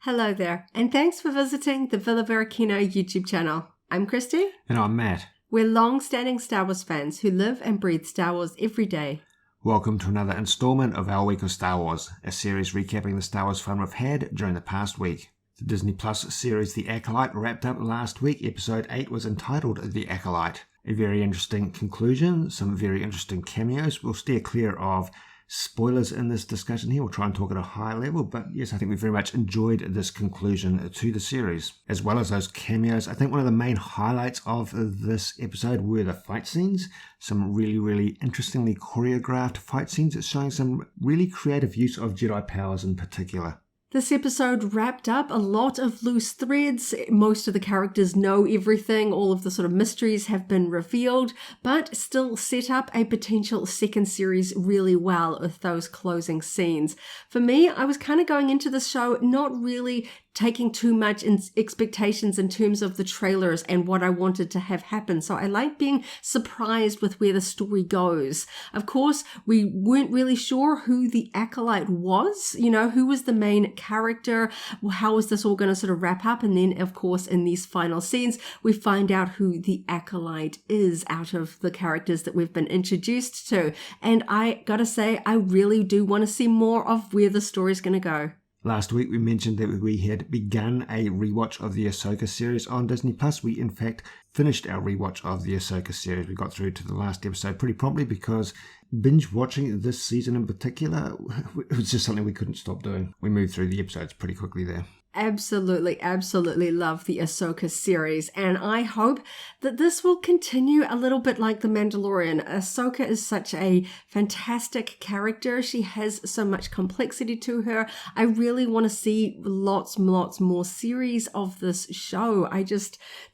Hello there, and thanks for visiting the Varykino YouTube channel. I'm Kristy. And I'm Matt. We're long-standing Star Wars fans who live and breathe Star Wars every day. Welcome to another installment of our Week of Star Wars, a series recapping the Star Wars fun we've had during the past week. The Disney Plus series The Acolyte wrapped up last week. Episode 8 was entitled The Acolyte. A very interesting conclusion, some very interesting cameos. We'll steer clear of spoilers in this discussion here. We'll try and talk at a high level, but yes, I think we very much enjoyed this conclusion to the series. As well as those cameos, I think one of the main highlights of this episode were the fight scenes. Some really interestingly choreographed fight scenes showing some really creative use of Jedi powers in particular. This episode wrapped up a lot of loose threads. Most of the characters know everything. All of the sort of mysteries have been revealed, but still set up a potential second series really well with those closing scenes. For me, I was kind of going into the show not really taking too much expectations in terms of the trailers and what I wanted to have happen. So I like being surprised with where the story goes. Of course, we weren't really sure who the Acolyte was, who was the main character, how was this all going to sort of wrap up? And then, of course, in these final scenes, we find out who the Acolyte is out of the characters that we've been introduced to. And I gotta say, I really do want to see more of where the story's going to go. Last week we mentioned that we had begun a rewatch of the Ahsoka series on Disney+. We in fact finished our rewatch of the Ahsoka series. We got through to the last episode pretty promptly because binge watching this season in particular, it was just something we couldn't stop doing. We moved through the episodes pretty quickly there. Absolutely love the Ahsoka series, and I hope that this will continue a little bit like The Mandalorian. Ahsoka is such a fantastic character. She has so much complexity to her. I really want to see lots more series of this show.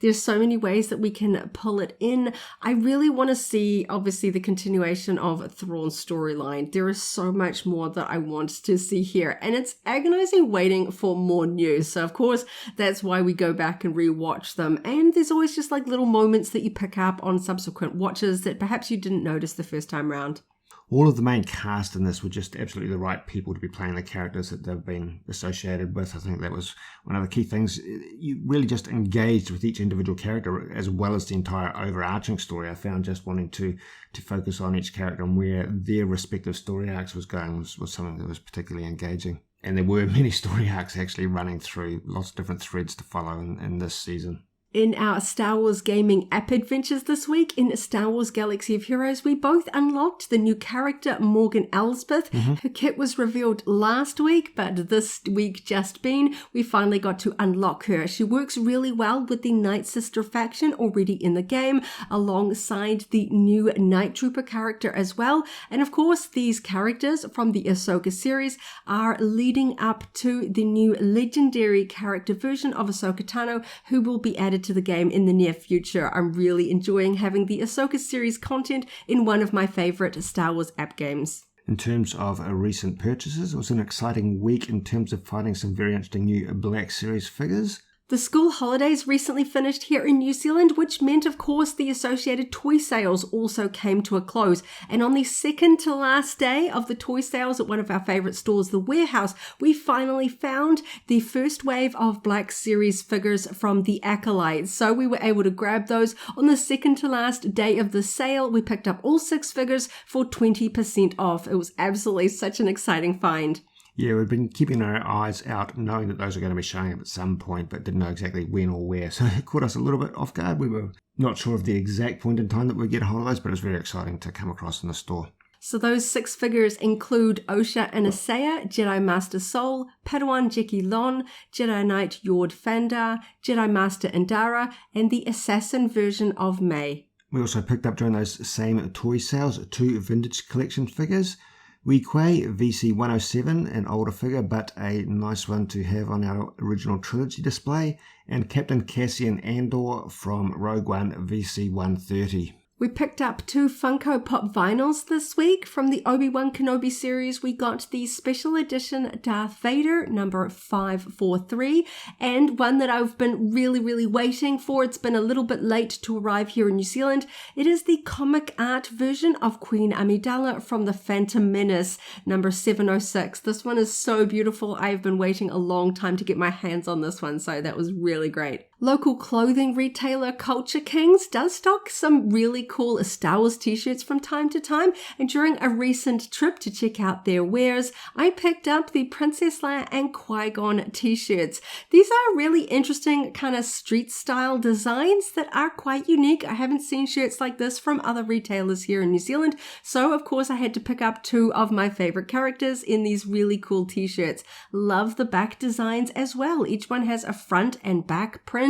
There's so many ways that we can pull it in. I really want to see, obviously, the continuation of Thrawn's storyline. There is so much more that I want to see here, and it's agonizing waiting for more news. So of course, that's why we go back and rewatch them. And there's always just like little moments that you pick up on subsequent watches that perhaps you didn't notice the first time round. All of the main cast in this were just absolutely the right people to be playing the characters that they've been associated with. I think that was one of the key things. You really just engaged with each individual character as well as the entire overarching story. I found just wanting to focus on each character and where their respective story arcs was going was something that was particularly engaging. And there were many story arcs actually running through, lots of different threads to follow in this season. In our Star Wars gaming app adventures this week, in Star Wars Galaxy of Heroes, we both unlocked the new character, Morgan Elsbeth. Her kit was revealed last week, but this week just been, we finally got to unlock her. She works really well with the Night Sister faction already in the game, alongside the new Night Trooper character as well. And of course, these characters from the Ahsoka series are leading up to the new legendary character version of Ahsoka Tano, who will be added to the game in the near future. I'm really enjoying having the Ahsoka series content in one of my favorite Star Wars app games. In terms of recent purchases, it was an exciting week in terms of finding some very interesting new Black Series figures. The school holidays recently finished here in New Zealand, which meant, of course, the associated toy sales also came to a close. And on the second to last day of the toy sales at one of our favorite stores, The Warehouse, we finally found the first wave of Black Series figures from the Acolyte. So we were able to grab those on the second to last day of the sale. We picked up all 6 figures for 20% off. It was absolutely such an exciting find. Yeah, we've been keeping our eyes out, knowing that those are going to be showing up at some point, but didn't know exactly when or where. So it caught us a little bit off guard. We were not sure of the exact point in time that we'd get a hold of those, but it was very exciting to come across in the store. So those 6 figures include Osha and Asaya, Jedi Master Sol, Padawan Jeki Lon, Jedi Knight Yord Fandar, Jedi Master Indara, and the assassin version of May. We also picked up during those same toy sales 2 vintage collection figures. Weequay VC-107, an older figure, but a nice one to have on our original trilogy display, and Captain Cassian Andor from Rogue One VC-130. We picked up 2 Funko Pop vinyls this week. From the Obi-Wan Kenobi series, we got the special edition Darth Vader number 543, and one that I've been really waiting for. It's been a little bit late to arrive here in New Zealand. It is the comic art version of Queen Amidala from The Phantom Menace number 706. This one is so beautiful. I've been waiting a long time to get my hands on this one, so that was really great. Local clothing retailer Culture Kings does stock some really cool Star Wars t-shirts from time to time, and during a recent trip to check out their wares, I picked up the Princess Leia and Qui-Gon t-shirts. These are really interesting kind of street style designs that are quite unique. I haven't seen shirts like this from other retailers here in New Zealand, so of course I had to pick up 2 of my favorite characters in these really cool t-shirts. Love the back designs as well. Each one has a front and back print.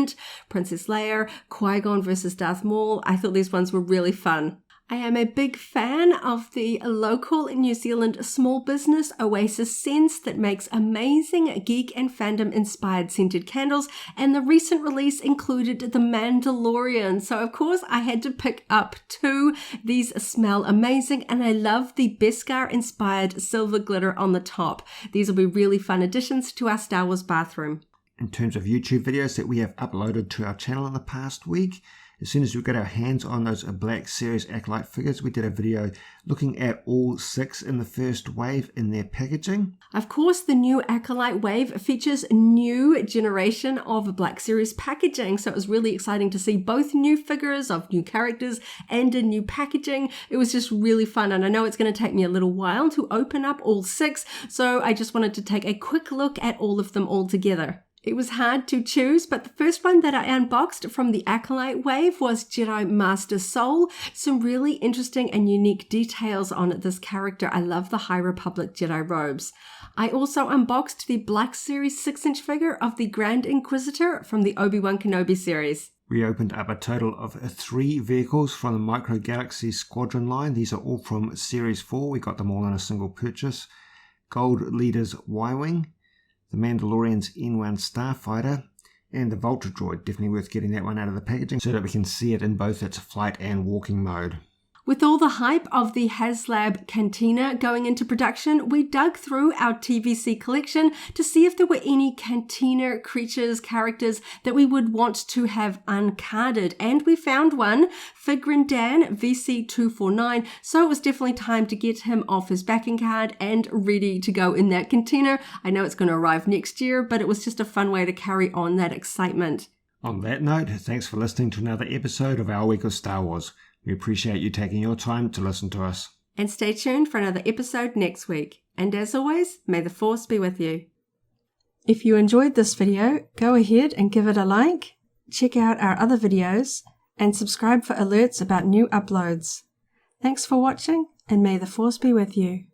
Princess Leia, Qui-Gon versus Darth Maul. I thought these ones were really fun. I am a big fan of the local New Zealand small business Oasis Scents that makes amazing geek and fandom inspired scented candles, and the recent release included The Mandalorian. So of course I had to pick up 2. These smell amazing, and I love the Beskar inspired silver glitter on the top. These will be really fun additions to our Star Wars bathroom. In terms of YouTube videos that we have uploaded to our channel in the past week, as soon as we got our hands on those Black Series Acolyte figures, we did a video looking at all 6 in the first wave in their packaging. Of course, the new Acolyte wave features a new generation of Black Series packaging, so it was really exciting to see both new figures of new characters and a new packaging. It was just really fun, and I know it's going to take me a little while to open up all 6, so I just wanted to take a quick look at all of them all together. It was hard to choose, but the first one that I unboxed from the Acolyte wave was Jedi Master Soul. Some really interesting and unique details on this character. I love the High Republic Jedi robes. I also unboxed the Black Series 6-inch figure of the Grand Inquisitor from the Obi-Wan Kenobi series. We opened up a total of 3 vehicles from the Micro Galaxy Squadron line. These are all from Series 4. We got them all in a single purchase. Gold Leader's Y-Wing, the Mandalorian's N1 Starfighter, and the Vulture Droid. Definitely worth getting that one out of the packaging so that we can see it in both its flight and walking mode. With all the hype of the HasLab Cantina going into production, we dug through our TVC collection to see if there were any Cantina creatures, characters that we would want to have uncarded. And we found one, Figrin Dan VC249, so it was definitely time to get him off his backing card and ready to go in that Cantina. I know it's going to arrive next year, but it was just a fun way to carry on that excitement. On that note, thanks for listening to another episode of Our Week of Star Wars. We appreciate you taking your time to listen to us. And stay tuned for another episode next week. And as always, may the Force be with you. If you enjoyed this video, go ahead and give it a like, check out our other videos, and subscribe for alerts about new uploads. Thanks for watching, and may the Force be with you.